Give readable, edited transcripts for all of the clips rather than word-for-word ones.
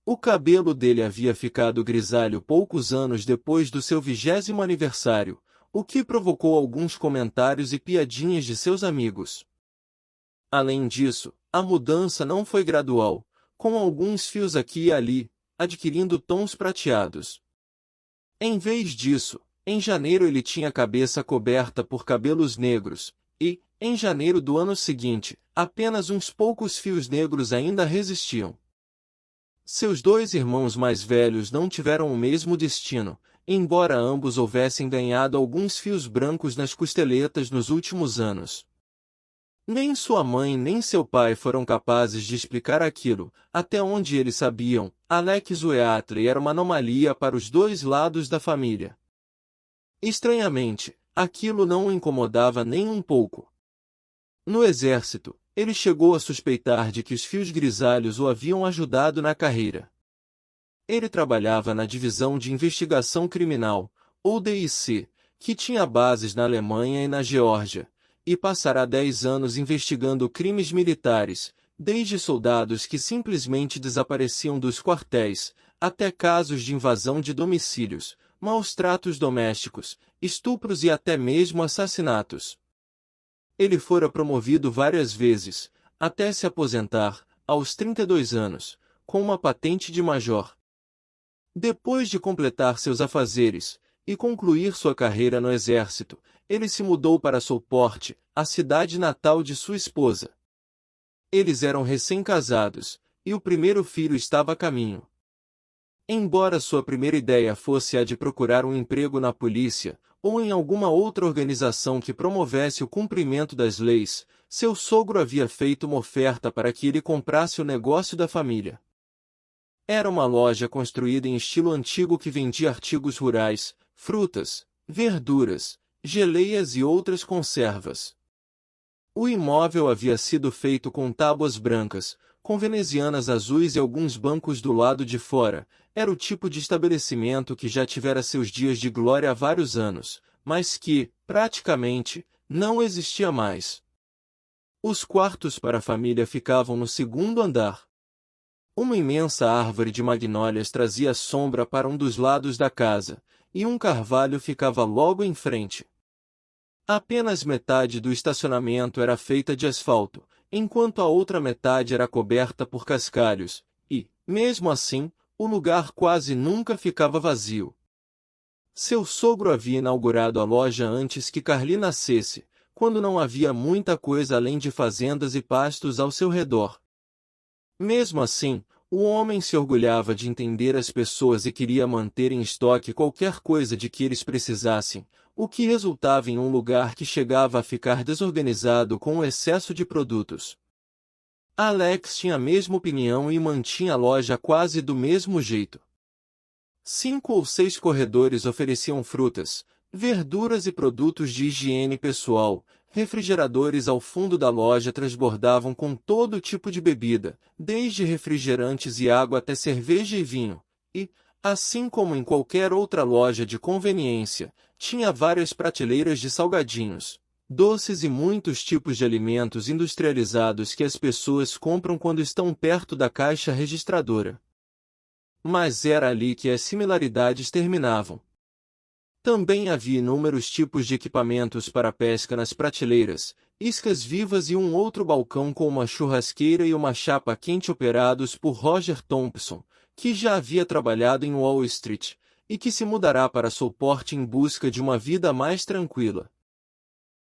O cabelo dele havia ficado grisalho poucos anos depois do seu 20º aniversário, o que provocou alguns comentários e piadinhas de seus amigos. Além disso, a mudança não foi gradual, com alguns fios aqui e ali, adquirindo tons prateados. Em vez disso, em janeiro ele tinha a cabeça coberta por cabelos negros, e, em janeiro do ano seguinte, apenas uns poucos fios negros ainda resistiam. Seus dois irmãos mais velhos não tiveram o mesmo destino, embora ambos houvessem ganhado alguns fios brancos nas costeletas nos últimos anos. Nem sua mãe nem seu pai foram capazes de explicar aquilo, até onde eles sabiam. Alex Wheatley era uma anomalia para os dois lados da família. Estranhamente, aquilo não o incomodava nem um pouco. No exército, ele chegou a suspeitar de que os fios grisalhos o haviam ajudado na carreira. Ele trabalhava na Divisão de Investigação Criminal, ou DIC, que tinha bases na Alemanha e na Geórgia, e passará 10 anos investigando crimes militares, desde soldados que simplesmente desapareciam dos quartéis, até casos de invasão de domicílios, maus-tratos domésticos, estupros e até mesmo assassinatos. Ele fora promovido várias vezes, até se aposentar, aos 32 anos, com uma patente de major. Depois de completar seus afazeres e concluir sua carreira no exército, ele se mudou para Soulport, a cidade natal de sua esposa. Eles eram recém-casados, e o primeiro filho estava a caminho. Embora sua primeira ideia fosse a de procurar um emprego na polícia, ou em alguma outra organização que promovesse o cumprimento das leis, seu sogro havia feito uma oferta para que ele comprasse o negócio da família. Era uma loja construída em estilo antigo que vendia artigos rurais, frutas, verduras, geleias e outras conservas. O imóvel havia sido feito com tábuas brancas, com venezianas azuis e alguns bancos do lado de fora. Era o tipo de estabelecimento que já tivera seus dias de glória há vários anos, mas que, praticamente, não existia mais. Os quartos para a família ficavam no segundo andar. Uma imensa árvore de magnólias trazia sombra para um dos lados da casa, e um carvalho ficava logo em frente. Apenas metade do estacionamento era feita de asfalto, enquanto a outra metade era coberta por cascalhos, e, mesmo assim, o lugar quase nunca ficava vazio. Seu sogro havia inaugurado a loja antes que Carly nascesse, quando não havia muita coisa além de fazendas e pastos ao seu redor. Mesmo assim, o homem se orgulhava de entender as pessoas e queria manter em estoque qualquer coisa de que eles precisassem, o que resultava em um lugar que chegava a ficar desorganizado com o excesso de produtos. Alex tinha a mesma opinião e mantinha a loja quase do mesmo jeito. 5 ou 6 corredores ofereciam frutas, verduras e produtos de higiene pessoal. Refrigeradores ao fundo da loja transbordavam com todo tipo de bebida, desde refrigerantes e água até cerveja e vinho, e, assim como em qualquer outra loja de conveniência, tinha várias prateleiras de salgadinhos, doces e muitos tipos de alimentos industrializados que as pessoas compram quando estão perto da caixa registradora. Mas era ali que as similaridades terminavam. Também havia inúmeros tipos de equipamentos para pesca nas prateleiras, iscas vivas e um outro balcão com uma churrasqueira e uma chapa quente operados por Roger Thompson, que já havia trabalhado em Wall Street, e que se mudará para Soulport em busca de uma vida mais tranquila.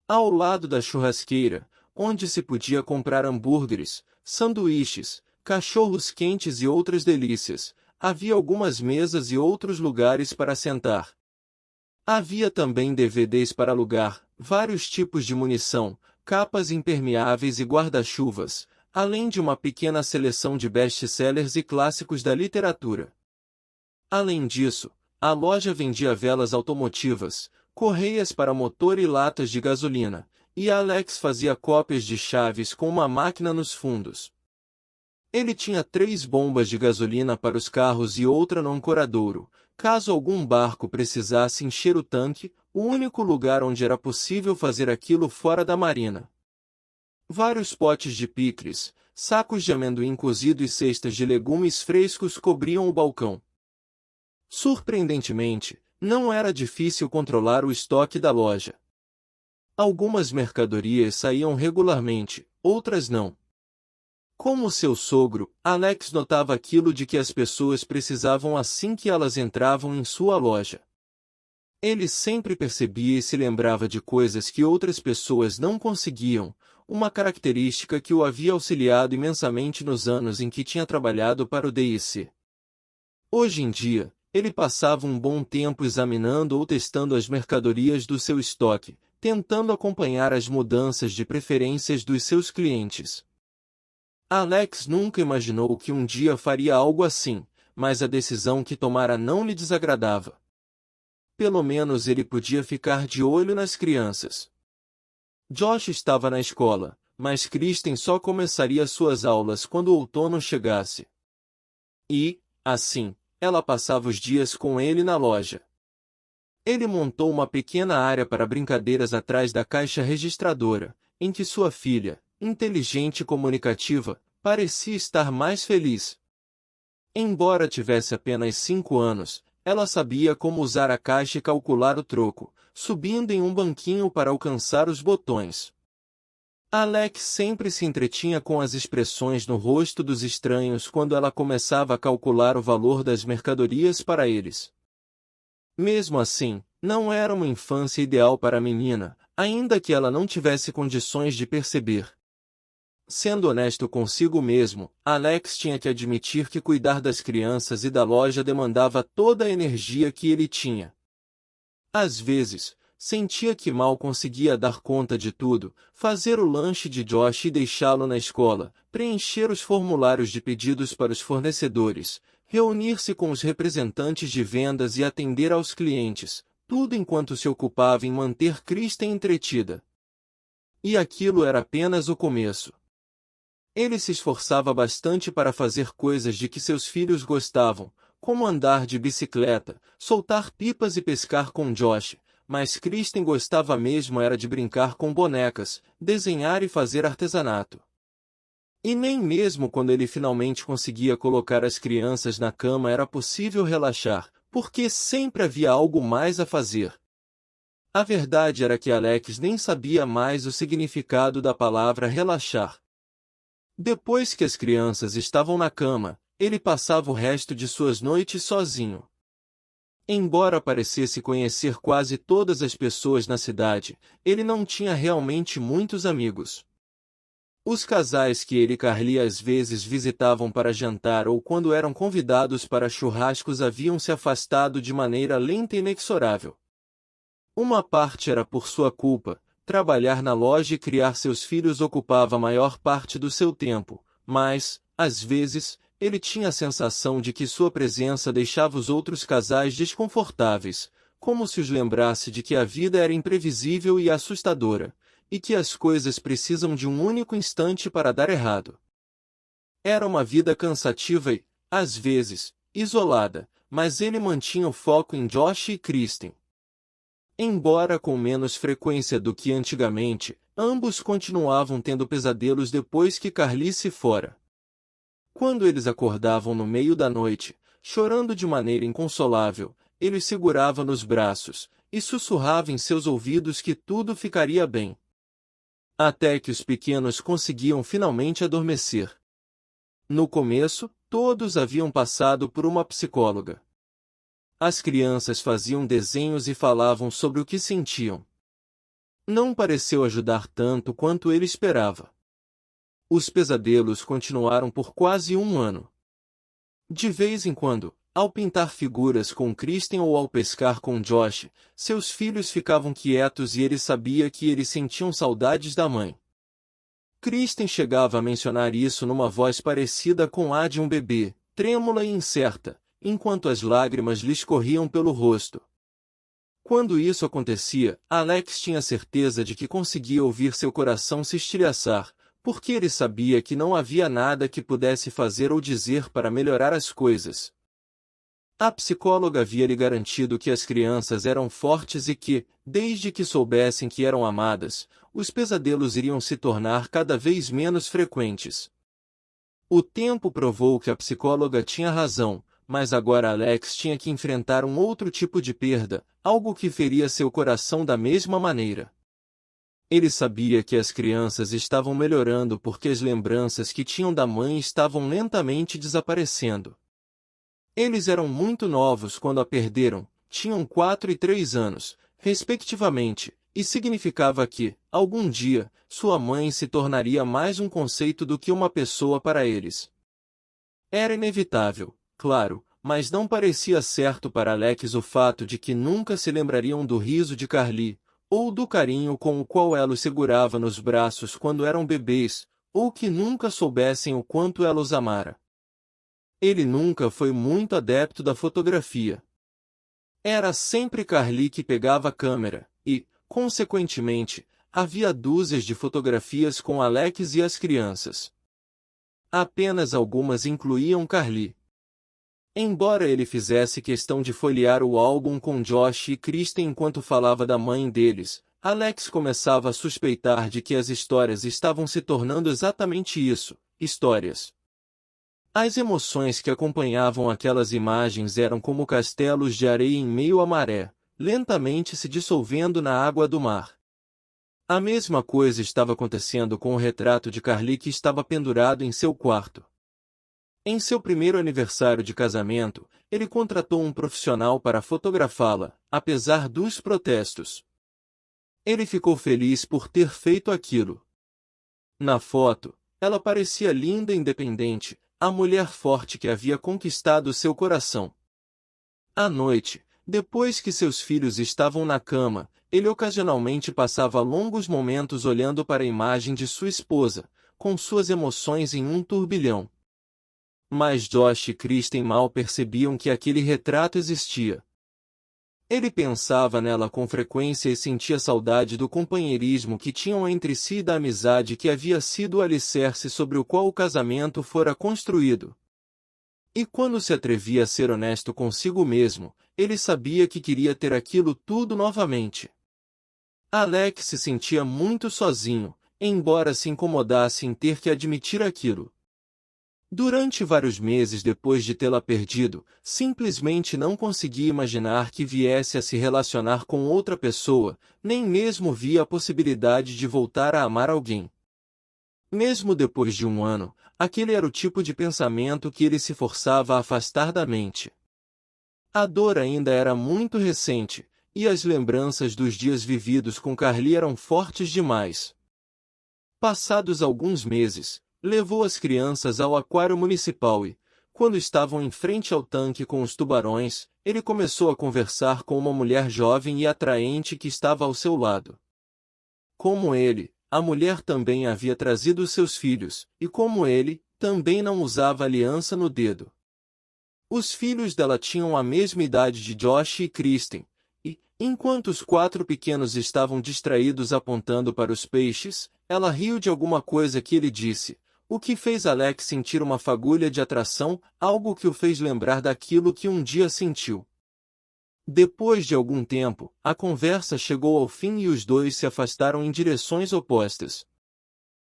Ao lado da churrasqueira, onde se podia comprar hambúrgueres, sanduíches, cachorros quentes e outras delícias, havia algumas mesas e outros lugares para sentar. Havia também DVDs para alugar, vários tipos de munição, capas impermeáveis e guarda-chuvas, além de uma pequena seleção de best-sellers e clássicos da literatura. Além disso, a loja vendia velas automotivas, correias para motor e latas de gasolina, e Alex fazia cópias de chaves com uma máquina nos fundos. Ele tinha 3 bombas de gasolina para os carros e outra no ancoradouro, caso algum barco precisasse encher o tanque, o único lugar onde era possível fazer aquilo fora da marina. Vários potes de picles, sacos de amendoim cozido e cestas de legumes frescos cobriam o balcão. Surpreendentemente, não era difícil controlar o estoque da loja. Algumas mercadorias saíam regularmente, outras não. Como seu sogro, Alex notava aquilo de que as pessoas precisavam assim que elas entravam em sua loja. Ele sempre percebia e se lembrava de coisas que outras pessoas não conseguiam, uma característica que o havia auxiliado imensamente nos anos em que tinha trabalhado para o D&C. Hoje em dia, ele passava um bom tempo examinando ou testando as mercadorias do seu estoque, tentando acompanhar as mudanças de preferências dos seus clientes. Alex nunca imaginou que um dia faria algo assim, mas a decisão que tomara não lhe desagradava. Pelo menos ele podia ficar de olho nas crianças. Josh estava na escola, mas Kristen só começaria suas aulas quando o outono chegasse. E, assim, ela passava os dias com ele na loja. Ele montou uma pequena área para brincadeiras atrás da caixa registradora, em que sua filha, inteligente e comunicativa, parecia estar mais feliz. Embora tivesse apenas 5 anos, ela sabia como usar a caixa e calcular o troco, subindo em um banquinho para alcançar os botões. Alex sempre se entretinha com as expressões no rosto dos estranhos quando ela começava a calcular o valor das mercadorias para eles. Mesmo assim, não era uma infância ideal para a menina, ainda que ela não tivesse condições de perceber. Sendo honesto consigo mesmo, Alex tinha que admitir que cuidar das crianças e da loja demandava toda a energia que ele tinha. Às vezes, sentia que mal conseguia dar conta de tudo, fazer o lanche de Josh e deixá-lo na escola, preencher os formulários de pedidos para os fornecedores, reunir-se com os representantes de vendas e atender aos clientes, tudo enquanto se ocupava em manter Kristen entretida. E aquilo era apenas o começo. Ele se esforçava bastante para fazer coisas de que seus filhos gostavam, como andar de bicicleta, soltar pipas e pescar com Josh, mas Kristen gostava mesmo era de brincar com bonecas, desenhar e fazer artesanato. E nem mesmo quando ele finalmente conseguia colocar as crianças na cama era possível relaxar, porque sempre havia algo mais a fazer. A verdade era que Alex nem sabia mais o significado da palavra relaxar. Depois que as crianças estavam na cama, ele passava o resto de suas noites sozinho. Embora parecesse conhecer quase todas as pessoas na cidade, ele não tinha realmente muitos amigos. Os casais que ele e Carly às vezes visitavam para jantar ou quando eram convidados para churrascos haviam se afastado de maneira lenta e inexorável. Uma parte era por sua culpa. Trabalhar na loja e criar seus filhos ocupava a maior parte do seu tempo, mas, às vezes, ele tinha a sensação de que sua presença deixava os outros casais desconfortáveis, como se os lembrasse de que a vida era imprevisível e assustadora, e que as coisas precisam de um único instante para dar errado. Era uma vida cansativa e, às vezes, isolada, mas ele mantinha o foco em Josh e Kristen. Embora com menos frequência do que antigamente, ambos continuavam tendo pesadelos depois que Carly se fora. Quando eles acordavam no meio da noite, chorando de maneira inconsolável, ele os segurava nos braços e sussurrava em seus ouvidos que tudo ficaria bem. Até que os pequenos conseguiam finalmente adormecer. No começo, todos haviam passado por uma psicóloga. As crianças faziam desenhos e falavam sobre o que sentiam. Não pareceu ajudar tanto quanto ele esperava. Os pesadelos continuaram por quase um ano. De vez em quando, ao pintar figuras com Kristen ou ao pescar com Josh, seus filhos ficavam quietos e ele sabia que eles sentiam saudades da mãe. Kristen chegava a mencionar isso numa voz parecida com a de um bebê, trêmula e incerta, enquanto as lágrimas lhe escorriam pelo rosto. Quando isso acontecia, Alex tinha certeza de que conseguia ouvir seu coração se estilhaçar, porque ele sabia que não havia nada que pudesse fazer ou dizer para melhorar as coisas. A psicóloga havia lhe garantido que as crianças eram fortes e que, desde que soubessem que eram amadas, os pesadelos iriam se tornar cada vez menos frequentes. O tempo provou que a psicóloga tinha razão, mas agora Alex tinha que enfrentar um outro tipo de perda, algo que feria seu coração da mesma maneira. Ele sabia que as crianças estavam melhorando porque as lembranças que tinham da mãe estavam lentamente desaparecendo. Eles eram muito novos quando a perderam, tinham 4 e 3 anos, respectivamente, e significava que, algum dia, sua mãe se tornaria mais um conceito do que uma pessoa para eles. Era inevitável, claro, mas não parecia certo para Alex o fato de que nunca se lembrariam do riso de Carly, ou do carinho com o qual ela os segurava nos braços quando eram bebês, ou que nunca soubessem o quanto ela os amara. Ele nunca foi muito adepto da fotografia. Era sempre Carly que pegava a câmera, e, consequentemente, havia dúzias de fotografias com Alex e as crianças. Apenas algumas incluíam Carly. Embora ele fizesse questão de folhear o álbum com Josh e Kristen enquanto falava da mãe deles, Alex começava a suspeitar de que as histórias estavam se tornando exatamente isso, histórias. As emoções que acompanhavam aquelas imagens eram como castelos de areia em meio à maré, lentamente se dissolvendo na água do mar. A mesma coisa estava acontecendo com o retrato de Carly que estava pendurado em seu quarto. Em seu primeiro aniversário de casamento, ele contratou um profissional para fotografá-la, apesar dos protestos. Ele ficou feliz por ter feito aquilo. Na foto, ela parecia linda e independente, a mulher forte que havia conquistado seu coração. À noite, depois que seus filhos estavam na cama, ele ocasionalmente passava longos momentos olhando para a imagem de sua esposa, com suas emoções em um turbilhão. Mas Josh e Kristen mal percebiam que aquele retrato existia. Ele pensava nela com frequência e sentia saudade do companheirismo que tinham entre si e da amizade que havia sido o alicerce sobre o qual o casamento fora construído. E quando se atrevia a ser honesto consigo mesmo, ele sabia que queria ter aquilo tudo novamente. Alex se sentia muito sozinho, embora se incomodasse em ter que admitir aquilo. Durante vários meses depois de tê-la perdido, simplesmente não conseguia imaginar que viesse a se relacionar com outra pessoa, nem mesmo via a possibilidade de voltar a amar alguém. Mesmo depois de um ano, aquele era o tipo de pensamento que ele se forçava a afastar da mente. A dor ainda era muito recente, e as lembranças dos dias vividos com Carly eram fortes demais. Passados alguns meses, levou as crianças ao aquário municipal e, quando estavam em frente ao tanque com os tubarões, ele começou a conversar com uma mulher jovem e atraente que estava ao seu lado. Como ele, a mulher também havia trazido seus filhos, e como ele, também não usava aliança no dedo. Os filhos dela tinham a mesma idade de Josh e Kristen, e, enquanto os 4 pequenos estavam distraídos apontando para os peixes, ela riu de alguma coisa que ele disse, o que fez Alex sentir uma fagulha de atração, algo que o fez lembrar daquilo que um dia sentiu. Depois de algum tempo, a conversa chegou ao fim e os dois se afastaram em direções opostas.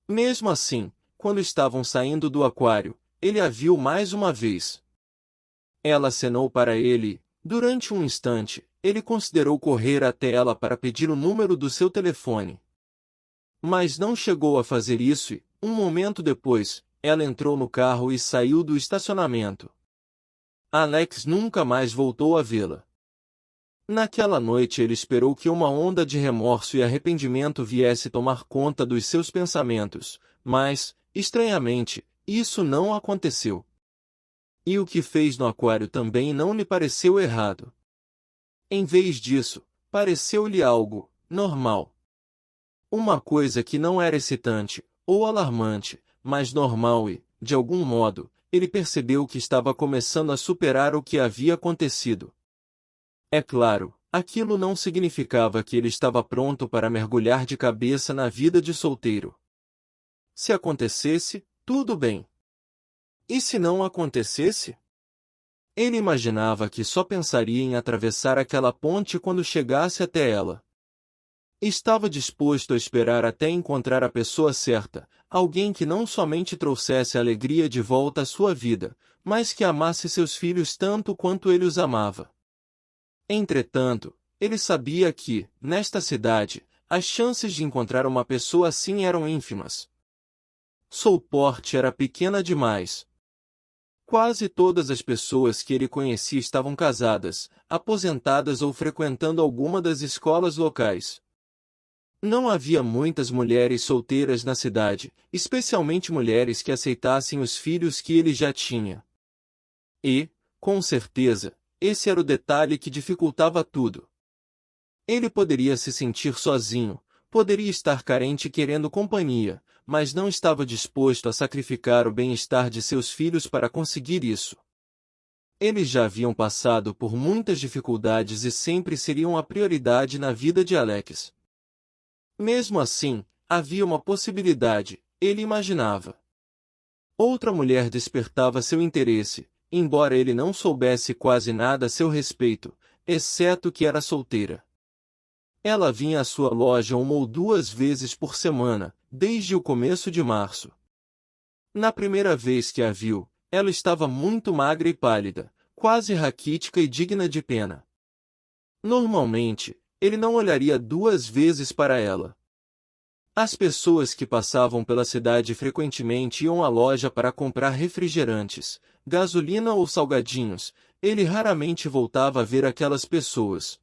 Mesmo assim, quando estavam saindo do aquário, ele a viu mais uma vez. Ela acenou para ele e, durante um instante, ele considerou correr até ela para pedir o número do seu telefone. Mas não chegou a fazer isso e, um momento depois, ela entrou no carro e saiu do estacionamento. Alex nunca mais voltou a vê-la. Naquela noite ele esperou que uma onda de remorso e arrependimento viesse tomar conta dos seus pensamentos, mas, estranhamente, isso não aconteceu. E o que fez no aquário também não lhe pareceu errado. Em vez disso, pareceu-lhe algo normal. Uma coisa que não era excitante, ou alarmante, mas normal e, de algum modo, ele percebeu que estava começando a superar o que havia acontecido. É claro, aquilo não significava que ele estava pronto para mergulhar de cabeça na vida de solteiro. Se acontecesse, tudo bem. E se não acontecesse? Ele imaginava que só pensaria em atravessar aquela ponte quando chegasse até ela. Estava disposto a esperar até encontrar a pessoa certa, alguém que não somente trouxesse alegria de volta à sua vida, mas que amasse seus filhos tanto quanto ele os amava. Entretanto, ele sabia que, nesta cidade, as chances de encontrar uma pessoa assim eram ínfimas. Soulport era pequena demais. Quase todas as pessoas que ele conhecia estavam casadas, aposentadas ou frequentando alguma das escolas locais. Não havia muitas mulheres solteiras na cidade, especialmente mulheres que aceitassem os filhos que ele já tinha. E, com certeza, esse era o detalhe que dificultava tudo. Ele poderia se sentir sozinho, poderia estar carente querendo companhia, mas não estava disposto a sacrificar o bem-estar de seus filhos para conseguir isso. Eles já haviam passado por muitas dificuldades e sempre seriam a prioridade na vida de Alex. Mesmo assim, havia uma possibilidade, ele imaginava. Outra mulher despertava seu interesse, embora ele não soubesse quase nada a seu respeito, exceto que era solteira. Ela vinha à sua loja uma ou duas vezes por semana, desde o começo de março. Na primeira vez que a viu, ela estava muito magra e pálida, quase raquítica e digna de pena. Normalmente, ele não olharia duas vezes para ela. As pessoas que passavam pela cidade frequentemente iam à loja para comprar refrigerantes, gasolina ou salgadinhos, ele raramente voltava a ver aquelas pessoas.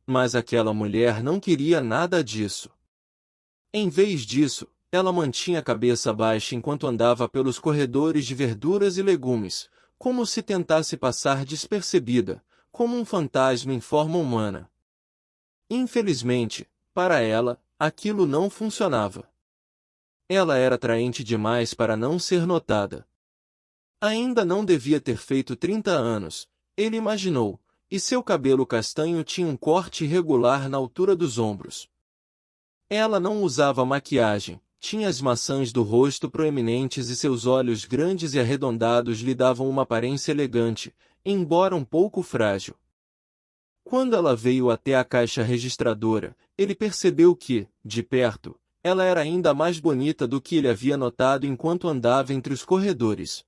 Mas aquela mulher não queria nada disso. Em vez disso, ela mantinha a cabeça baixa enquanto andava pelos corredores de verduras e legumes, como se tentasse passar despercebida, como um fantasma em forma humana. Infelizmente, para ela, aquilo não funcionava. Ela era atraente demais para não ser notada. Ainda não devia ter feito 30 anos, ele imaginou, e seu cabelo castanho tinha um corte irregular na altura dos ombros. Ela não usava maquiagem, tinha as maçãs do rosto proeminentes e seus olhos grandes e arredondados lhe davam uma aparência elegante, embora um pouco frágil. Quando ela veio até a caixa registradora, ele percebeu que, de perto, ela era ainda mais bonita do que ele havia notado enquanto andava entre os corredores.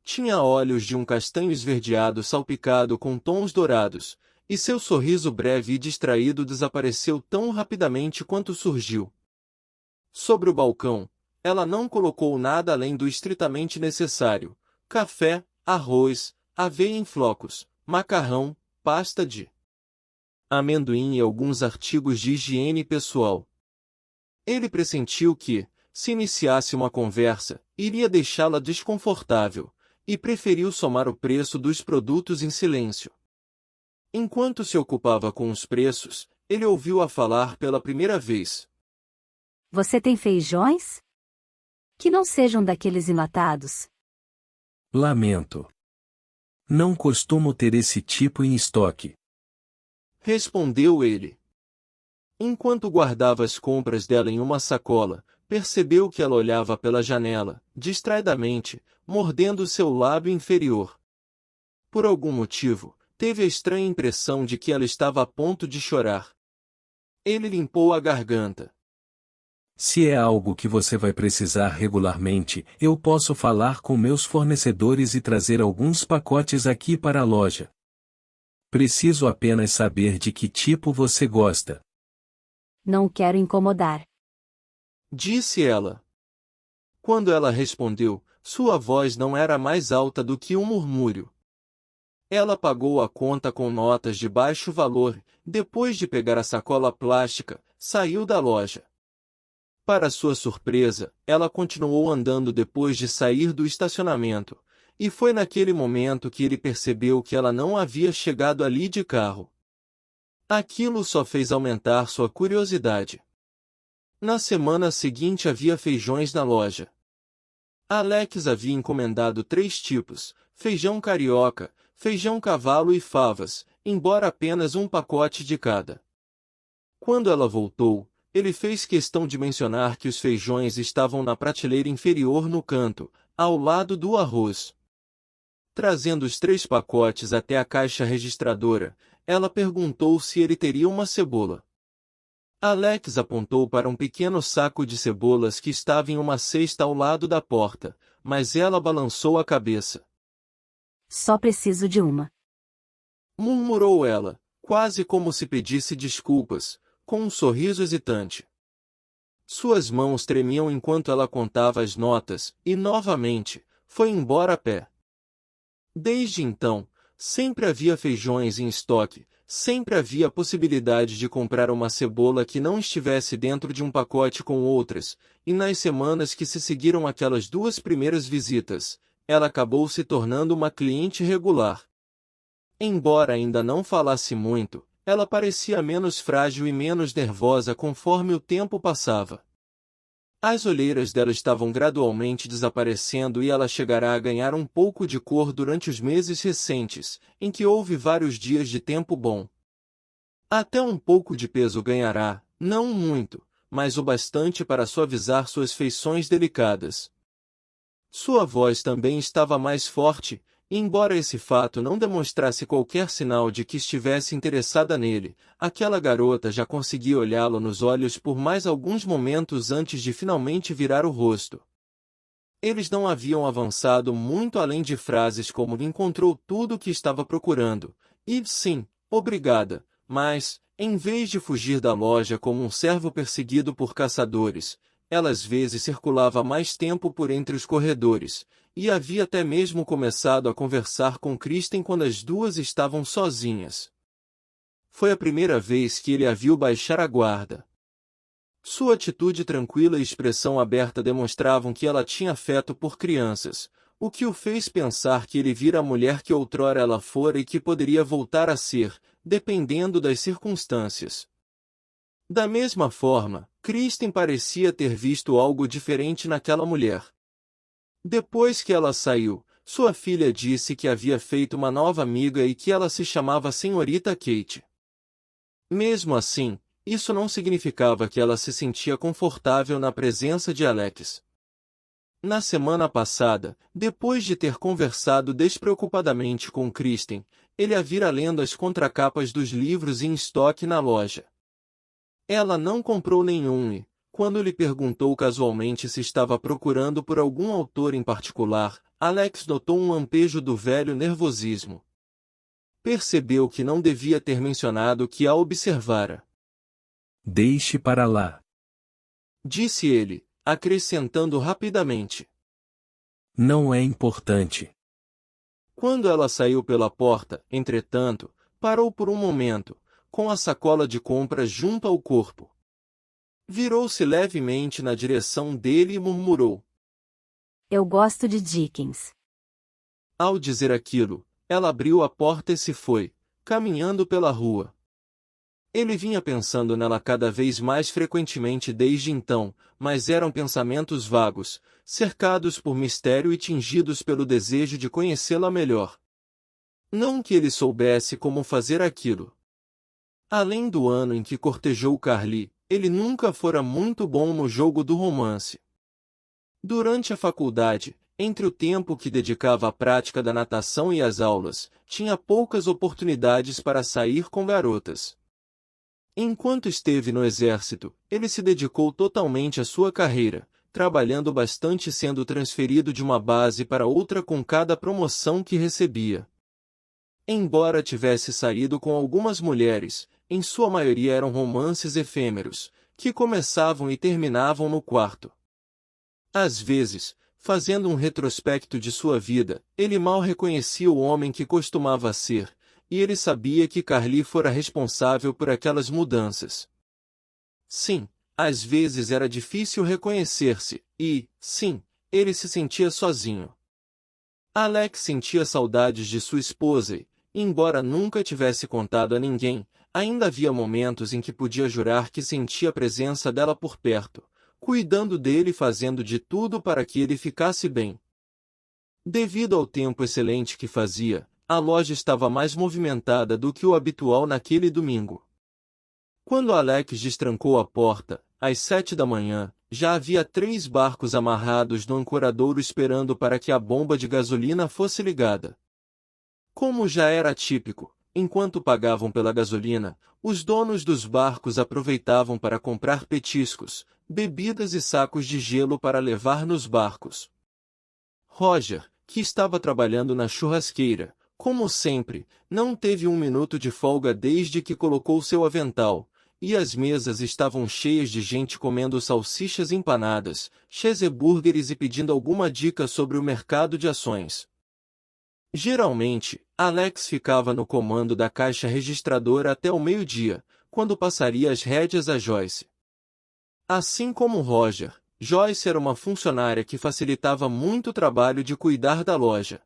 Tinha olhos de um castanho esverdeado salpicado com tons dourados, e seu sorriso breve e distraído desapareceu tão rapidamente quanto surgiu. Sobre o balcão, ela não colocou nada além do estritamente necessário: café, arroz, aveia em flocos, macarrão, pasta de amendoim e alguns artigos de higiene pessoal. Ele pressentiu que, se iniciasse uma conversa, iria deixá-la desconfortável, e preferiu somar o preço dos produtos em silêncio. Enquanto se ocupava com os preços, ele ouviu-a falar pela primeira vez. Você tem feijões? Que não sejam daqueles enlatados. Lamento. Não costumo ter esse tipo em estoque. Respondeu ele. Enquanto guardava as compras dela em uma sacola, percebeu que ela olhava pela janela, distraidamente, mordendo seu lábio inferior. Por algum motivo, teve a estranha impressão de que ela estava a ponto de chorar. Ele limpou a garganta. Se é algo que você vai precisar regularmente, eu posso falar com meus fornecedores e trazer alguns pacotes aqui para a loja. Preciso apenas saber de que tipo você gosta. Não quero incomodar. Disse ela. Quando ela respondeu, sua voz não era mais alta do que um murmúrio. Ela pagou a conta com notas de baixo valor, depois de pegar a sacola plástica, saiu da loja. Para sua surpresa, ela continuou andando depois de sair do estacionamento, e foi naquele momento que ele percebeu que ela não havia chegado ali de carro. Aquilo só fez aumentar sua curiosidade. Na semana seguinte havia feijões na loja. Alex havia encomendado 3 tipos: feijão carioca, feijão cavalo e favas, embora apenas um pacote de cada. Quando ela voltou, ele fez questão de mencionar que os feijões estavam na prateleira inferior no canto, ao lado do arroz. Trazendo os 3 pacotes até a caixa registradora, ela perguntou se ele teria uma cebola. Alex apontou para um pequeno saco de cebolas que estava em uma cesta ao lado da porta, mas ela balançou a cabeça. Só preciso de uma. Murmurou ela, quase como se pedisse desculpas, com um sorriso hesitante. Suas mãos tremiam enquanto ela contava as notas, e novamente, foi embora a pé. Desde então, sempre havia feijões em estoque, sempre havia a possibilidade de comprar uma cebola que não estivesse dentro de um pacote com outras, e nas semanas que se seguiram aquelas 2 primeiras visitas, ela acabou se tornando uma cliente regular. Embora ainda não falasse muito, ela parecia menos frágil e menos nervosa conforme o tempo passava. As olheiras dela estavam gradualmente desaparecendo e ela chegará a ganhar um pouco de cor durante os meses recentes, em que houve vários dias de tempo bom. Até um pouco de peso ganhará, não muito, mas o bastante para suavizar suas feições delicadas. Sua voz também estava mais forte, e embora esse fato não demonstrasse qualquer sinal de que estivesse interessada nele, aquela garota já conseguia olhá-lo nos olhos por mais alguns momentos antes de finalmente virar o rosto. Eles não haviam avançado muito além de frases como "encontrou tudo o que estava procurando", e "sim, obrigada", mas, em vez de fugir da loja como um cervo perseguido por caçadores, ela às vezes circulava mais tempo por entre os corredores, e havia até mesmo começado a conversar com Kristen quando as duas estavam sozinhas. Foi a primeira vez que ele a viu baixar a guarda. Sua atitude tranquila e expressão aberta demonstravam que ela tinha afeto por crianças, o que o fez pensar que ele vira a mulher que outrora ela fora e que poderia voltar a ser, dependendo das circunstâncias. Da mesma forma, Kristen parecia ter visto algo diferente naquela mulher. Depois que ela saiu, sua filha disse que havia feito uma nova amiga e que ela se chamava Senhorita Kate. Mesmo assim, isso não significava que ela se sentia confortável na presença de Alex. Na semana passada, depois de ter conversado despreocupadamente com Kristen, ele a vira lendo as contracapas dos livros em estoque na loja. Ela não comprou nenhum e, quando lhe perguntou casualmente se estava procurando por algum autor em particular, Alex notou um lampejo do velho nervosismo. Percebeu que não devia ter mencionado que a observara. Deixe para lá. Disse ele, acrescentando rapidamente. Não é importante. Quando ela saiu pela porta, entretanto, parou por um momento, com a sacola de compras junto ao corpo. Virou-se levemente na direção dele e murmurou. Eu gosto de Dickens. Ao dizer aquilo, ela abriu a porta e se foi, caminhando pela rua. Ele vinha pensando nela cada vez mais frequentemente desde então, mas eram pensamentos vagos, cercados por mistério e tingidos pelo desejo de conhecê-la melhor. Não que ele soubesse como fazer aquilo. Além do ano em que cortejou Carly, ele nunca fora muito bom no jogo do romance. Durante a faculdade, entre o tempo que dedicava à prática da natação e às aulas, tinha poucas oportunidades para sair com garotas. Enquanto esteve no exército, ele se dedicou totalmente à sua carreira, trabalhando bastante e sendo transferido de uma base para outra com cada promoção que recebia. Embora tivesse saído com algumas mulheres, em sua maioria eram romances efêmeros, que começavam e terminavam no quarto. Às vezes, fazendo um retrospecto de sua vida, ele mal reconhecia o homem que costumava ser, e ele sabia que Carly fora responsável por aquelas mudanças. Sim, às vezes era difícil reconhecer-se, e, sim, ele se sentia sozinho. Alex sentia saudades de sua esposa e, embora nunca tivesse contado a ninguém, ainda havia momentos em que podia jurar que sentia a presença dela por perto, cuidando dele e fazendo de tudo para que ele ficasse bem. Devido ao tempo excelente que fazia, a loja estava mais movimentada do que o habitual naquele domingo. Quando Alex destrancou a porta, às 7 da manhã, já havia 3 barcos amarrados no ancoradouro esperando para que a bomba de gasolina fosse ligada. Como já era típico, Enquanto pagavam pela gasolina, os donos dos barcos aproveitavam para comprar petiscos, bebidas e sacos de gelo para levar nos barcos. Roger, que estava trabalhando na churrasqueira, como sempre, não teve um minuto de folga desde que colocou seu avental, e as mesas estavam cheias de gente comendo salsichas empanadas, cheeseburgers e pedindo alguma dica sobre o mercado de ações. Geralmente, Alex ficava no comando da caixa registradora até o meio-dia, quando passaria as rédeas a Joyce. Assim como Roger, Joyce era uma funcionária que facilitava muito o trabalho de cuidar da loja.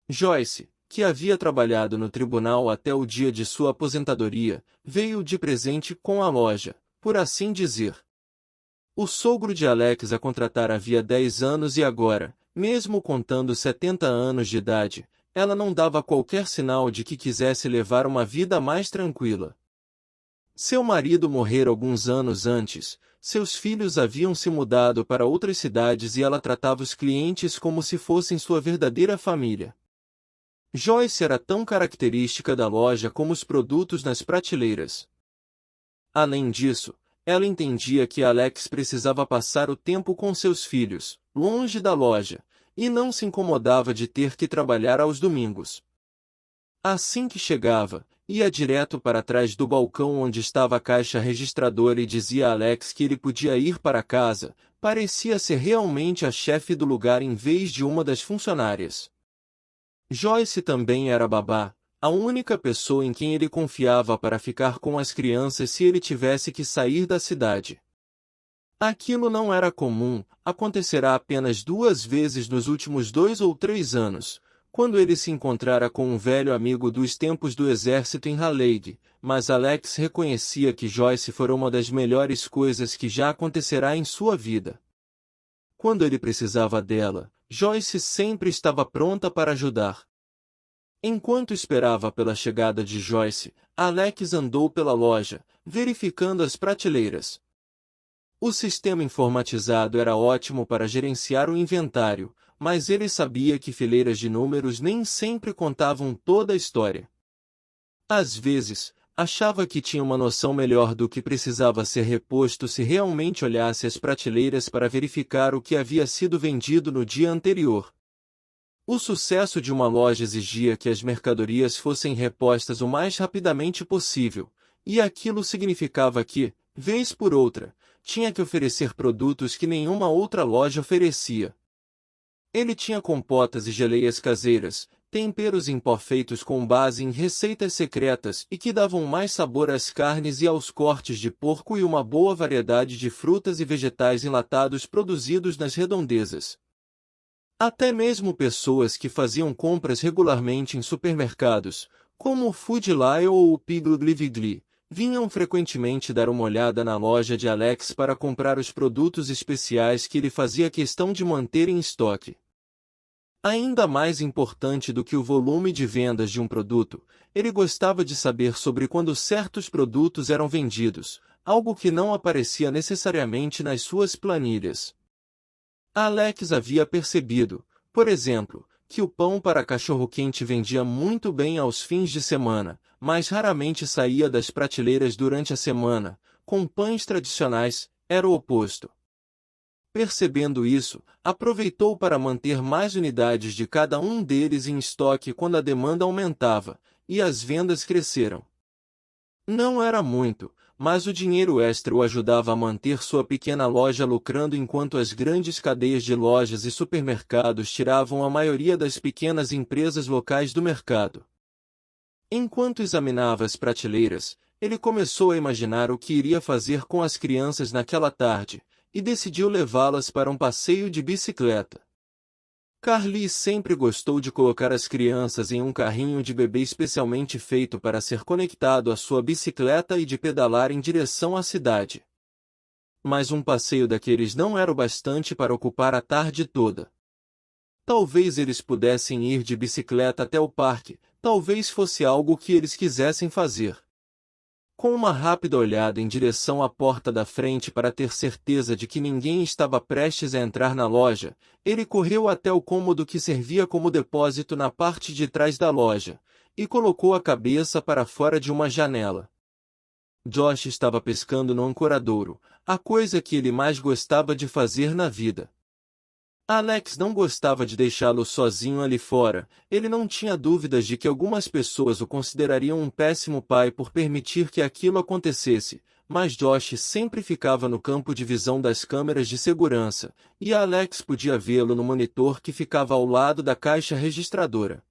Joyce, que havia trabalhado no tribunal até o dia de sua aposentadoria, veio de presente com a loja, por assim dizer. O sogro de Alex a contratara havia 10 anos e agora, mesmo contando 70 anos de idade, ela não dava qualquer sinal de que quisesse levar uma vida mais tranquila. Seu marido morrera alguns anos antes, seus filhos haviam se mudado para outras cidades e ela tratava os clientes como se fossem sua verdadeira família. Joyce era tão característica da loja como os produtos nas prateleiras. Além disso, ela entendia que Alex precisava passar o tempo com seus filhos, longe da loja, e não se incomodava de ter que trabalhar aos domingos. Assim que chegava, ia direto para trás do balcão onde estava a caixa registradora e dizia a Alex que ele podia ir para casa, parecia ser realmente a chefe do lugar em vez de uma das funcionárias. Joyce também era babá, a única pessoa em quem ele confiava para ficar com as crianças se ele tivesse que sair da cidade. Aquilo não era comum, acontecerá apenas 2 vezes nos últimos 2 ou 3 anos, quando ele se encontrara com um velho amigo dos tempos do exército em Raleigh, mas Alex reconhecia que Joyce fora uma das melhores coisas que já acontecerá em sua vida. Quando ele precisava dela, Joyce sempre estava pronta para ajudar. Enquanto esperava pela chegada de Joyce, Alex andou pela loja, verificando as prateleiras. O sistema informatizado era ótimo para gerenciar o inventário, mas ele sabia que fileiras de números nem sempre contavam toda a história. Às vezes, achava que tinha uma noção melhor do que precisava ser reposto se realmente olhasse as prateleiras para verificar o que havia sido vendido no dia anterior. O sucesso de uma loja exigia que as mercadorias fossem repostas o mais rapidamente possível, e aquilo significava que, vez por outra, tinha que oferecer produtos que nenhuma outra loja oferecia. Ele tinha compotas e geleias caseiras, temperos em pó feitos com base em receitas secretas e que davam mais sabor às carnes e aos cortes de porco e uma boa variedade de frutas e vegetais enlatados produzidos nas redondezas. Até mesmo pessoas que faziam compras regularmente em supermercados, como o Food Lion ou o Piggly Wiggly, vinham frequentemente dar uma olhada na loja de Alex para comprar os produtos especiais que ele fazia questão de manter em estoque. Ainda mais importante do que o volume de vendas de um produto, ele gostava de saber sobre quando certos produtos eram vendidos, algo que não aparecia necessariamente nas suas planilhas. Alex havia percebido, por exemplo, que o pão para cachorro-quente vendia muito bem aos fins de semana, mas raramente saía das prateleiras durante a semana. Com pães tradicionais, era o oposto. Percebendo isso, aproveitou para manter mais unidades de cada um deles em estoque quando a demanda aumentava, e as vendas cresceram. Não era muito, mas o dinheiro extra o ajudava a manter sua pequena loja lucrando enquanto as grandes cadeias de lojas e supermercados tiravam a maioria das pequenas empresas locais do mercado. Enquanto examinava as prateleiras, ele começou a imaginar o que iria fazer com as crianças naquela tarde, e decidiu levá-las para um passeio de bicicleta. Carly sempre gostou de colocar as crianças em um carrinho de bebê especialmente feito para ser conectado à sua bicicleta e de pedalar em direção à cidade. Mas um passeio daqueles não era o bastante para ocupar a tarde toda. Talvez eles pudessem ir de bicicleta até o parque, talvez fosse algo que eles quisessem fazer. Com uma rápida olhada em direção à porta da frente para ter certeza de que ninguém estava prestes a entrar na loja, ele correu até o cômodo que servia como depósito na parte de trás da loja, e colocou a cabeça para fora de uma janela. Josh estava pescando no ancoradouro, a coisa que ele mais gostava de fazer na vida. Alex não gostava de deixá-lo sozinho ali fora, ele não tinha dúvidas de que algumas pessoas o considerariam um péssimo pai por permitir que aquilo acontecesse, mas Josh sempre ficava no campo de visão das câmeras de segurança, e Alex podia vê-lo no monitor que ficava ao lado da caixa registradora.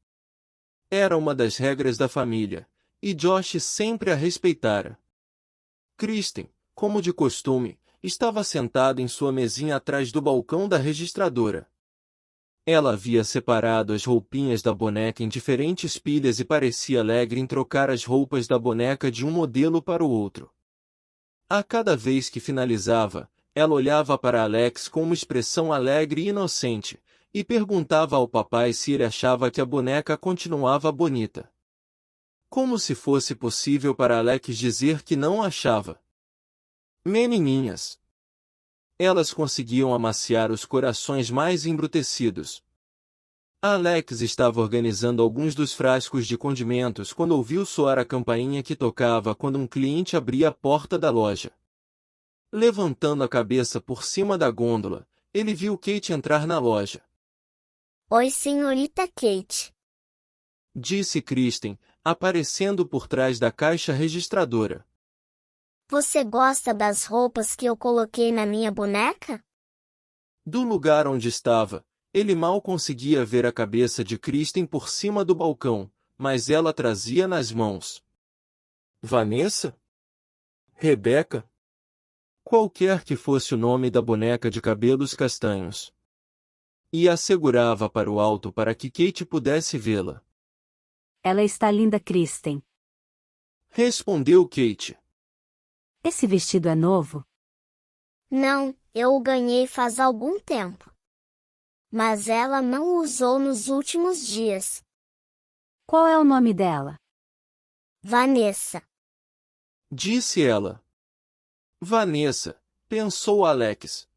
Era uma das regras da família, e Josh sempre a respeitara. Kristen, como de costume, estava sentada em sua mesinha atrás do balcão da registradora. Ela havia separado as roupinhas da boneca em diferentes pilhas e parecia alegre em trocar as roupas da boneca de um modelo para o outro. A cada vez que finalizava, ela olhava para Alex com uma expressão alegre e inocente, e perguntava ao papai se ele achava que a boneca continuava bonita. Como se fosse possível para Alex dizer que não achava. Menininhas. Elas conseguiam amaciar os corações mais embrutecidos. Alex estava organizando alguns dos frascos de condimentos quando ouviu soar a campainha que tocava quando um cliente abria a porta da loja. Levantando a cabeça por cima da gôndola, ele viu Kate entrar na loja. Oi, senhorita Kate. Disse Kristen, aparecendo por trás da caixa registradora. Você gosta das roupas que eu coloquei na minha boneca? Do lugar onde estava, ele mal conseguia ver a cabeça de Kristen por cima do balcão, mas ela trazia nas mãos. Vanessa? Rebecca? Qualquer que fosse o nome da boneca de cabelos castanhos. E a segurava para o alto para que Kate pudesse vê-la. Ela está linda, Kristen. Respondeu Kate. Esse vestido é novo? Não, eu o ganhei faz algum tempo. Mas ela não o usou nos últimos dias. Qual é o nome dela? Vanessa. Disse ela. Vanessa, pensou Alex.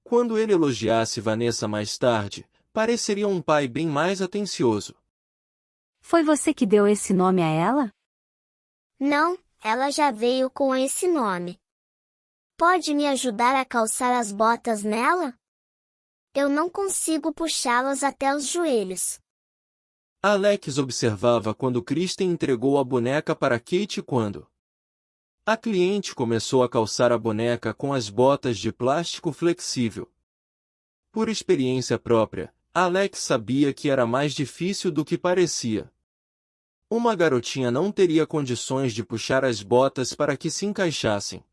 Quando ele elogiasse Vanessa mais tarde, pareceria um pai bem mais atencioso. Foi você que deu esse nome a ela? Não, ela já veio com esse nome. Pode me ajudar a calçar as botas nela? Eu não consigo puxá-las até os joelhos. Alex observava quando Kristen entregou a boneca para Kate quando a cliente começou a calçar a boneca com as botas de plástico flexível. Por experiência própria, Alex sabia que era mais difícil do que parecia. Uma garotinha não teria condições de puxar as botas para que se encaixassem.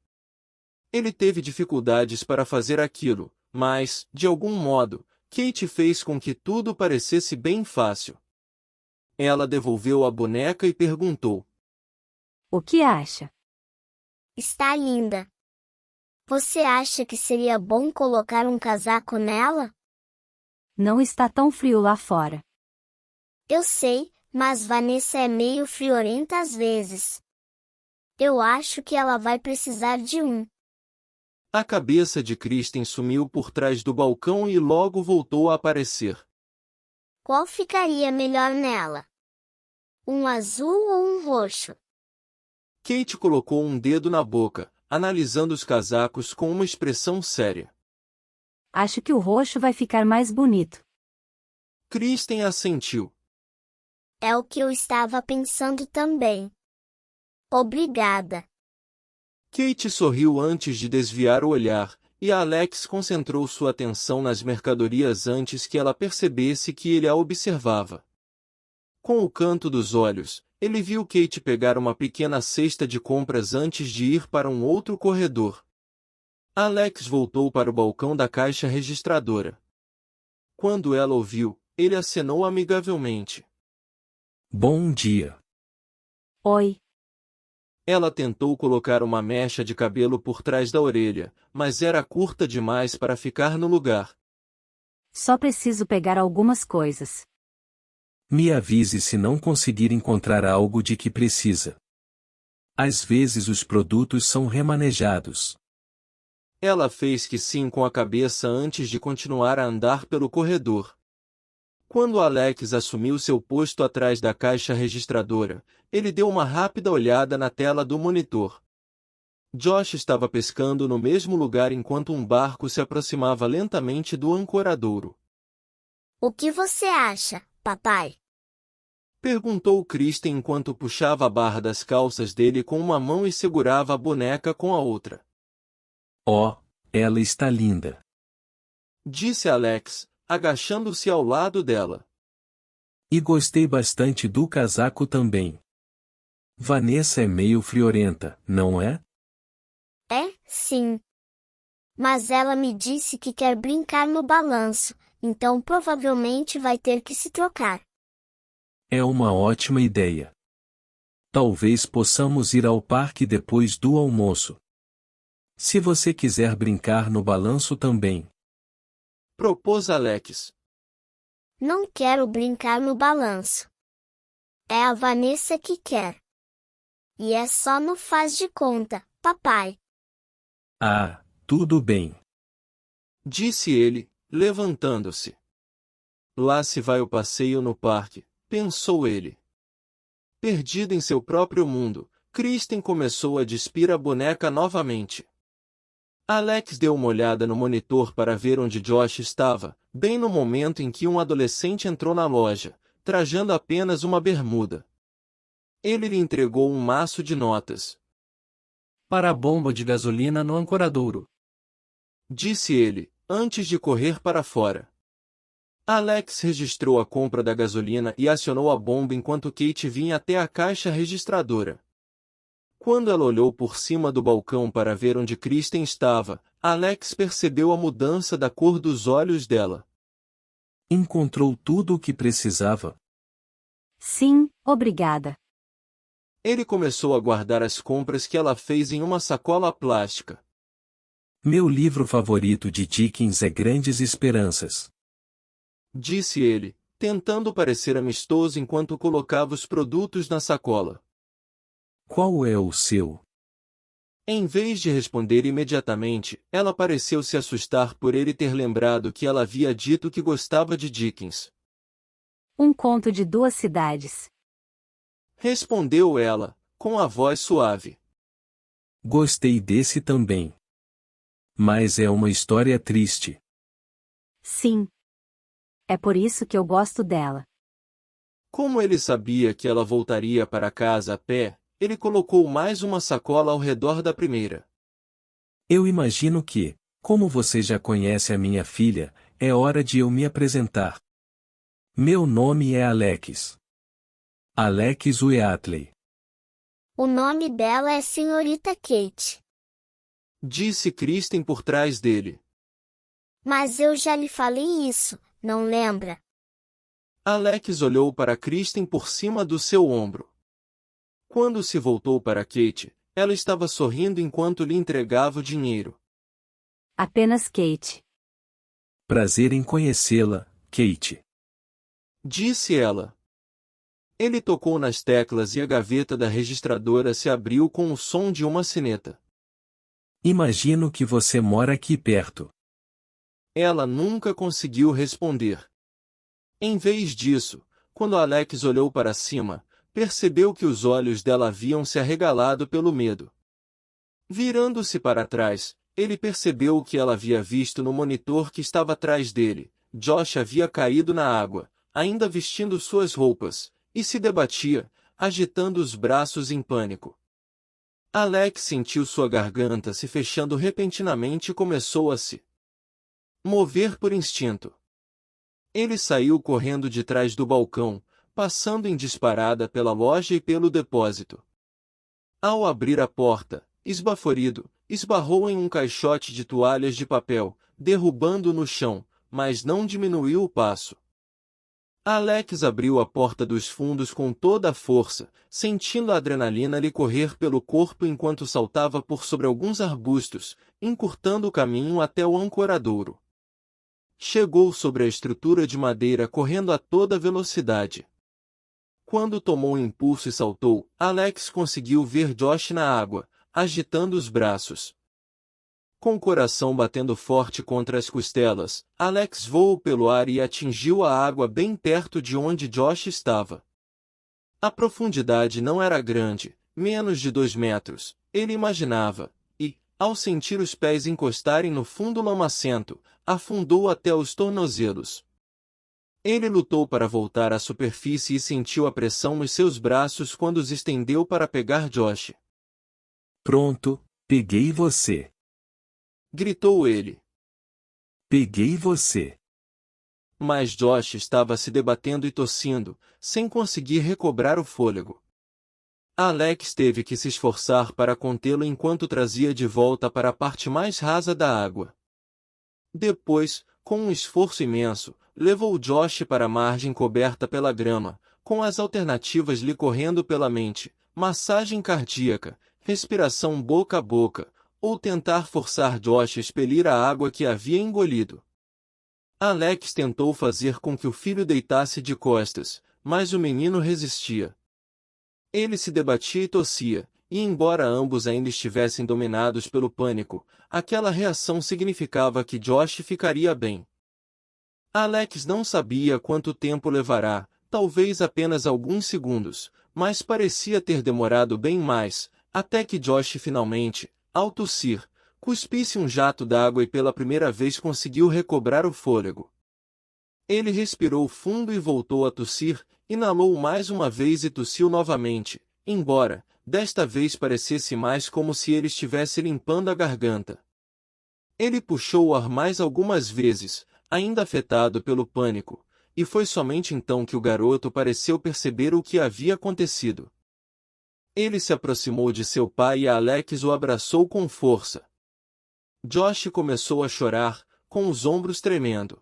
Ele teve dificuldades para fazer aquilo, mas, de algum modo, Kate fez com que tudo parecesse bem fácil. Ela devolveu a boneca e perguntou: O que acha? Está linda. Você acha que seria bom colocar um casaco nela? Não está tão frio lá fora. Eu sei, mas Vanessa é meio friorenta às vezes. Eu acho que ela vai precisar de um. A cabeça de Kristen sumiu por trás do balcão e logo voltou a aparecer. Qual ficaria melhor nela? Um azul ou um roxo? Kate colocou um dedo na boca, analisando os casacos com uma expressão séria. Acho que o roxo vai ficar mais bonito. Kristen assentiu. É o que eu estava pensando também. Obrigada. Kate sorriu antes de desviar o olhar, e Alex concentrou sua atenção nas mercadorias antes que ela percebesse que ele a observava. Com o canto dos olhos, ele viu Kate pegar uma pequena cesta de compras antes de ir para um outro corredor. Alex voltou para o balcão da caixa registradora. Quando ela ouviu, ele acenou amigavelmente. Bom dia. Oi. Ela tentou colocar uma mecha de cabelo por trás da orelha, mas era curta demais para ficar no lugar. Só preciso pegar algumas coisas. Me avise se não conseguir encontrar algo de que precisa. Às vezes os produtos são remanejados. Ela fez que sim com a cabeça antes de continuar a andar pelo corredor. Quando Alex assumiu seu posto atrás da caixa registradora, ele deu uma rápida olhada na tela do monitor. Josh estava pescando no mesmo lugar enquanto um barco se aproximava lentamente do ancoradouro. O que você acha, papai? Perguntou Kristen enquanto puxava a barra das calças dele com uma mão e segurava a boneca com a outra. Oh, ela está linda. Disse Alex, agachando-se ao lado dela. E gostei bastante do casaco também. Vanessa é meio friorenta, não é? É, sim. Mas ela me disse que quer brincar no balanço, então provavelmente vai ter que se trocar. É uma ótima ideia. Talvez possamos ir ao parque depois do almoço. Se você quiser brincar no balanço também. Propôs Alex. Não quero brincar no balanço. É a Vanessa que quer. E é só no faz de conta, papai. Ah, tudo bem. Disse ele, levantando-se. Lá se vai o passeio no parque, pensou ele. Perdido em seu próprio mundo, Kristen começou a despir a boneca novamente. Alex deu uma olhada no monitor para ver onde Josh estava, bem no momento em que um adolescente entrou na loja, trajando apenas uma bermuda. Ele lhe entregou um maço de notas. Para a bomba de gasolina no ancoradouro. Disse ele, antes de correr para fora. Alex registrou a compra da gasolina e acionou a bomba enquanto Kate vinha até a caixa registradora. Quando ela olhou por cima do balcão para ver onde Kristen estava, Alex percebeu a mudança da cor dos olhos dela. Encontrou tudo o que precisava? Sim, obrigada. Ele começou a guardar as compras que ela fez em uma sacola plástica. Meu livro favorito de Dickens é Grandes Esperanças. Disse ele, tentando parecer amistoso enquanto colocava os produtos na sacola. Qual é o seu? Em vez de responder imediatamente, ela pareceu se assustar por ele ter lembrado que ela havia dito que gostava de Dickens. Um conto de duas cidades. Respondeu ela, com a voz suave. Gostei desse também. Mas é uma história triste. Sim. É por isso que eu gosto dela. Como ele sabia que ela voltaria para casa a pé, ele colocou mais uma sacola ao redor da primeira. Eu imagino que, como você já conhece a minha filha, é hora de eu me apresentar. Meu nome é Alex. Alex Wheatley. O nome dela é Senhorita Kate. Disse Kristen por trás dele. Mas eu já lhe falei isso, não lembra? Alex olhou para Kristen por cima do seu ombro. Quando se voltou para Kate, ela estava sorrindo enquanto lhe entregava o dinheiro. Apenas Kate. Prazer em conhecê-la, Kate. Disse ela. Ele tocou nas teclas e a gaveta da registradora se abriu com o som de uma sineta. Imagino que você mora aqui perto. Ela nunca conseguiu responder. Em vez disso, quando Alex olhou para cima, percebeu que os olhos dela haviam se arregalado pelo medo. Virando-se para trás, ele percebeu o que ela havia visto no monitor que estava atrás dele. Josh havia caído na água, ainda vestindo suas roupas, e se debatia, agitando os braços em pânico. Alex sentiu sua garganta se fechando repentinamente e começou a se mover por instinto. Ele saiu correndo de trás do balcão, passando em disparada pela loja e pelo depósito. Ao abrir a porta, esbaforido, esbarrou em um caixote de toalhas de papel, derrubando-o no chão, mas não diminuiu o passo. Alex abriu a porta dos fundos com toda a força, sentindo a adrenalina lhe correr pelo corpo enquanto saltava por sobre alguns arbustos, encurtando o caminho até o ancoradouro. Chegou sobre a estrutura de madeira correndo a toda velocidade. Quando tomou um impulso e saltou, Alex conseguiu ver Josh na água, agitando os braços. Com o coração batendo forte contra as costelas, Alex voou pelo ar e atingiu a água bem perto de onde Josh estava. A profundidade não era grande, menos de 2 metros, ele imaginava, e, ao sentir os pés encostarem no fundo lamacento, afundou até os tornozelos. Ele lutou para voltar à superfície e sentiu a pressão nos seus braços quando os estendeu para pegar Josh. Pronto, peguei você. Gritou ele. Peguei você. Mas Josh estava se debatendo e tossindo, sem conseguir recobrar o fôlego. Alex teve que se esforçar para contê-lo enquanto trazia de volta para a parte mais rasa da água. Depois, com um esforço imenso, levou Josh para a margem coberta pela grama, com as alternativas lhe correndo pela mente: massagem cardíaca, respiração boca a boca, ou tentar forçar Josh a expelir a água que havia engolido. Alex tentou fazer com que o filho deitasse de costas, mas o menino resistia. Ele se debatia e tossia, e embora ambos ainda estivessem dominados pelo pânico, aquela reação significava que Josh ficaria bem. Alex não sabia quanto tempo levará, talvez apenas alguns segundos, mas parecia ter demorado bem mais, até que Josh finalmente, ao tossir, cuspisse um jato d'água e pela primeira vez conseguiu recobrar o fôlego. Ele respirou fundo e voltou a tossir, inalou mais uma vez e tossiu novamente, embora, desta vez parecesse mais como se ele estivesse limpando a garganta. Ele puxou o ar mais algumas vezes, ainda afetado pelo pânico, e foi somente então que o garoto pareceu perceber o que havia acontecido. Ele se aproximou de seu pai e Alex o abraçou com força. Josh começou a chorar, com os ombros tremendo.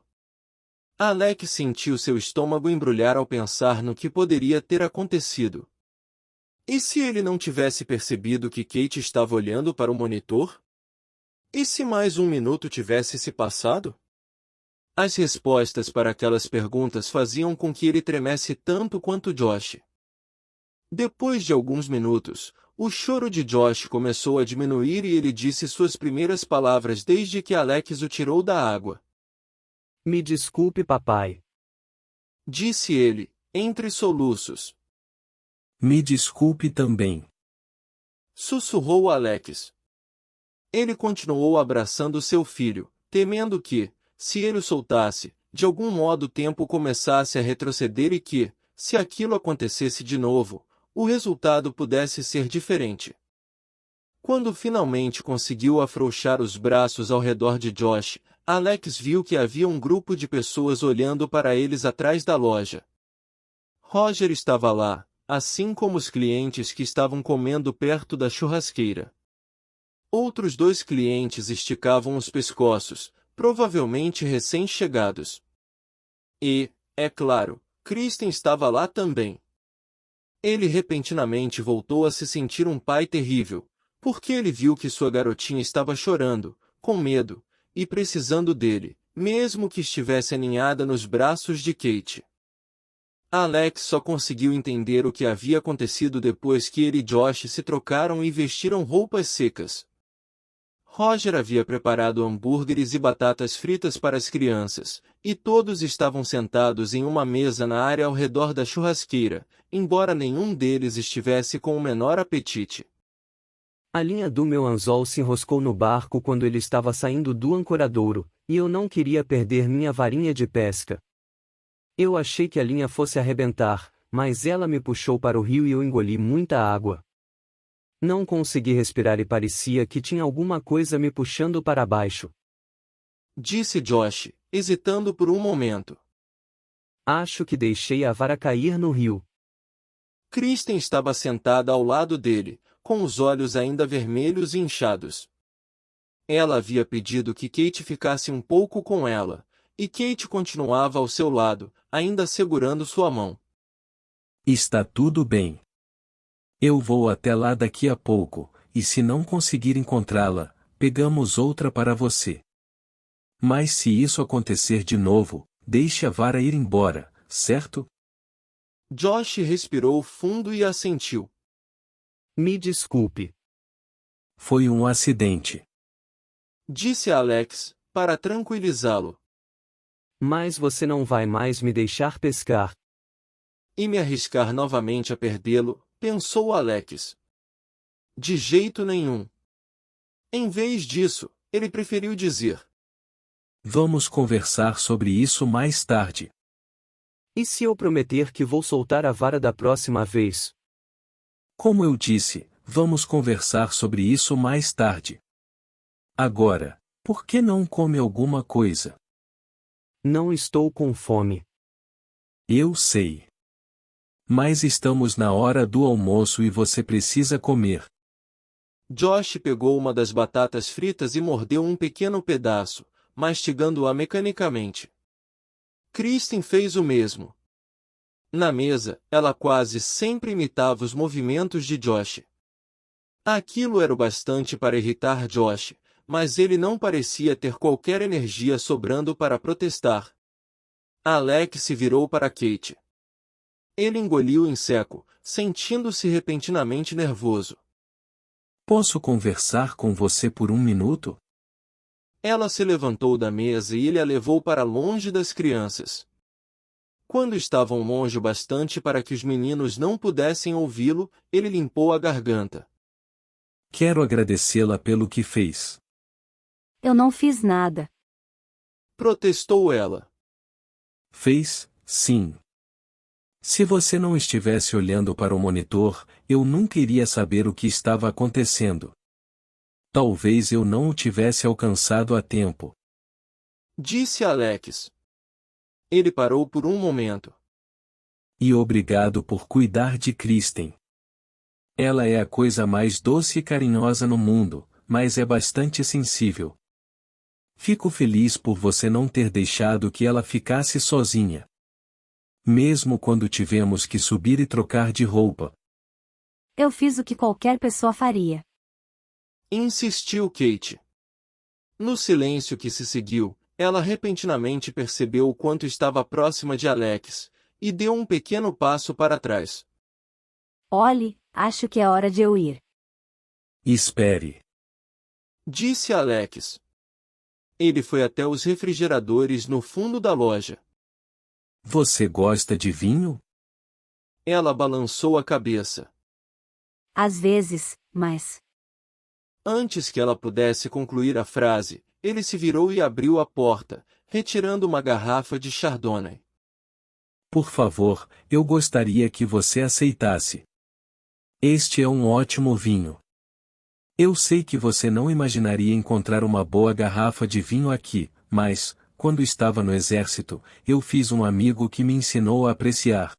Alex sentiu seu estômago embrulhar ao pensar no que poderia ter acontecido. E se ele não tivesse percebido que Kate estava olhando para o monitor? E se mais um minuto tivesse se passado? As respostas para aquelas perguntas faziam com que ele tremesse tanto quanto Josh. Depois de alguns minutos, o choro de Josh começou a diminuir e ele disse suas primeiras palavras desde que Alex o tirou da água. Me desculpe, papai. Disse ele, entre soluços. Me desculpe também. Sussurrou Alex. Ele continuou abraçando seu filho, temendo que, se ele o soltasse, de algum modo o tempo começasse a retroceder e que, se aquilo acontecesse de novo, o resultado pudesse ser diferente. Quando finalmente conseguiu afrouxar os braços ao redor de Josh, Alex viu que havia um grupo de pessoas olhando para eles atrás da loja. Roger estava lá, assim como os clientes que estavam comendo perto da churrasqueira. Outros 2 clientes esticavam os pescoços, provavelmente recém-chegados. E, é claro, Kristen estava lá também. Ele repentinamente voltou a se sentir um pai terrível, porque ele viu que sua garotinha estava chorando, com medo, e precisando dele, mesmo que estivesse aninhada nos braços de Kate. Alex só conseguiu entender o que havia acontecido depois que ele e Josh se trocaram e vestiram roupas secas. Roger havia preparado hambúrgueres e batatas fritas para as crianças, e todos estavam sentados em uma mesa na área ao redor da churrasqueira, embora nenhum deles estivesse com o menor apetite. A linha do meu anzol se enroscou no barco quando ele estava saindo do ancoradouro, e eu não queria perder minha varinha de pesca. Eu achei que a linha fosse arrebentar, mas ela me puxou para o rio e eu engoli muita água. Não consegui respirar e parecia que tinha alguma coisa me puxando para baixo. Disse Josh, hesitando por um momento. Acho que deixei a vara cair no rio. Kristen estava sentada ao lado dele, com os olhos ainda vermelhos e inchados. Ela havia pedido que Kate ficasse um pouco com ela, e Kate continuava ao seu lado, ainda segurando sua mão. Está tudo bem. Eu vou até lá daqui a pouco, e se não conseguir encontrá-la, pegamos outra para você. Mas se isso acontecer de novo, deixe a vara ir embora, certo? Josh respirou fundo e assentiu. Me desculpe. Foi um acidente. Disse Alex, para tranquilizá-lo. Mas você não vai mais me deixar pescar. E me arriscar novamente a perdê-lo, pensou Alex. De jeito nenhum. Em vez disso, ele preferiu dizer: Vamos conversar sobre isso mais tarde. E se eu prometer que vou soltar a vara da próxima vez? Como eu disse, vamos conversar sobre isso mais tarde. Agora, por que não come alguma coisa? Não estou com fome. Eu sei. Mas estamos na hora do almoço e você precisa comer. Josh pegou uma das batatas fritas e mordeu um pequeno pedaço, mastigando-a mecanicamente. Kristen fez o mesmo. Na mesa, ela quase sempre imitava os movimentos de Josh. Aquilo era o bastante para irritar Josh, mas ele não parecia ter qualquer energia sobrando para protestar. Alex se virou para Kate. Ele engoliu em seco, sentindo-se repentinamente nervoso. Posso conversar com você por um minuto? Ela se levantou da mesa e ele a levou para longe das crianças. Quando estavam longe o bastante para que os meninos não pudessem ouvi-lo, ele limpou a garganta. Quero agradecê-la pelo que fez. Eu não fiz nada. Protestou ela. Fez, sim. Se você não estivesse olhando para o monitor, eu nunca iria saber o que estava acontecendo. Talvez eu não o tivesse alcançado a tempo. Disse Alex. Ele parou por um momento. E obrigado por cuidar de Kristen. Ela é a coisa mais doce e carinhosa no mundo, mas é bastante sensível. Fico feliz por você não ter deixado que ela ficasse sozinha. Mesmo quando tivemos que subir e trocar de roupa. Eu fiz o que qualquer pessoa faria. Insistiu Kate. No silêncio que se seguiu, ela repentinamente percebeu o quanto estava próxima de Alex, e deu um pequeno passo para trás. Olhe, acho que é hora de eu ir. Espere. Disse Alex. Ele foi até os refrigeradores no fundo da loja. Você gosta de vinho? Ela balançou a cabeça. Às vezes, mas... Antes que ela pudesse concluir a frase, ele se virou e abriu a porta, retirando uma garrafa de Chardonnay. Por favor, eu gostaria que você aceitasse. Este é um ótimo vinho. Eu sei que você não imaginaria encontrar uma boa garrafa de vinho aqui, mas, quando estava no exército, eu fiz um amigo que me ensinou a apreciar.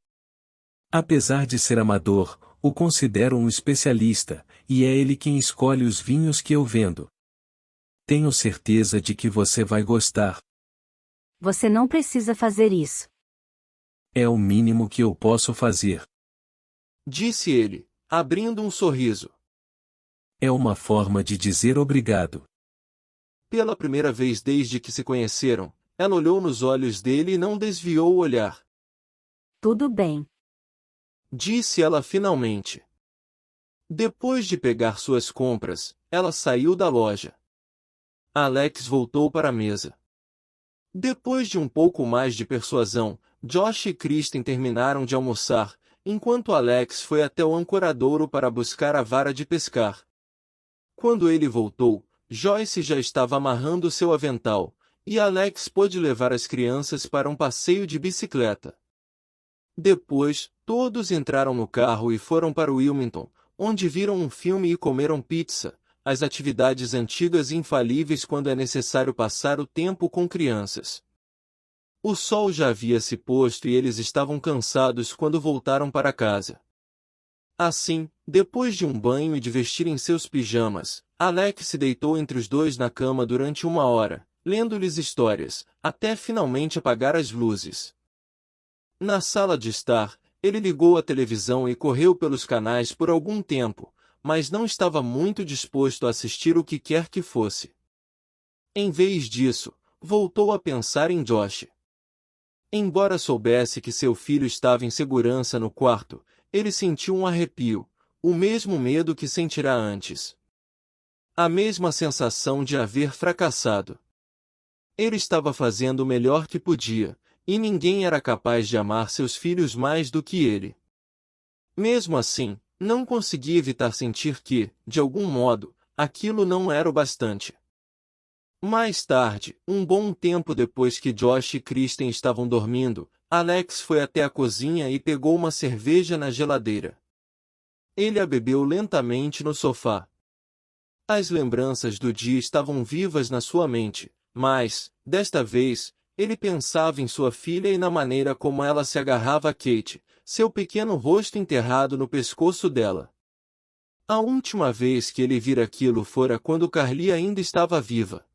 Apesar de ser amador, o considero um especialista, e é ele quem escolhe os vinhos que eu vendo. Tenho certeza de que você vai gostar. Você não precisa fazer isso. É o mínimo que eu posso fazer. Disse ele, abrindo um sorriso. É uma forma de dizer obrigado. Pela primeira vez desde que se conheceram, ela olhou nos olhos dele e não desviou o olhar. Tudo bem. Disse ela finalmente. Depois de pegar suas compras, ela saiu da loja. Alex voltou para a mesa. Depois de um pouco mais de persuasão, Josh e Kristen terminaram de almoçar, enquanto Alex foi até o ancoradouro para buscar a vara de pescar. Quando ele voltou, Joyce já estava amarrando seu avental, e Alex pôde levar as crianças para um passeio de bicicleta. Depois, todos entraram no carro e foram para Wilmington, onde viram um filme e comeram pizza, as atividades antigas e infalíveis quando é necessário passar o tempo com crianças. O sol já havia se posto e eles estavam cansados quando voltaram para casa. Assim, depois de um banho e de vestirem seus pijamas, Alex se deitou entre os dois na cama durante 1 hora, lendo-lhes histórias, até finalmente apagar as luzes. Na sala de estar, ele ligou a televisão e correu pelos canais por algum tempo, mas não estava muito disposto a assistir o que quer que fosse. Em vez disso, voltou a pensar em Josh. Embora soubesse que seu filho estava em segurança no quarto, ele sentiu um arrepio, o mesmo medo que sentirá antes. A mesma sensação de haver fracassado. Ele estava fazendo o melhor que podia, e ninguém era capaz de amar seus filhos mais do que ele. Mesmo assim, não conseguia evitar sentir que, de algum modo, aquilo não era o bastante. Mais tarde, um bom tempo depois que Josh e Kristen estavam dormindo, Alex foi até a cozinha e pegou uma cerveja na geladeira. Ele a bebeu lentamente no sofá. As lembranças do dia estavam vivas na sua mente, mas, desta vez, ele pensava em sua filha e na maneira como ela se agarrava a Kate, seu pequeno rosto enterrado no pescoço dela. A última vez que ele vira aquilo fora quando Carly ainda estava viva.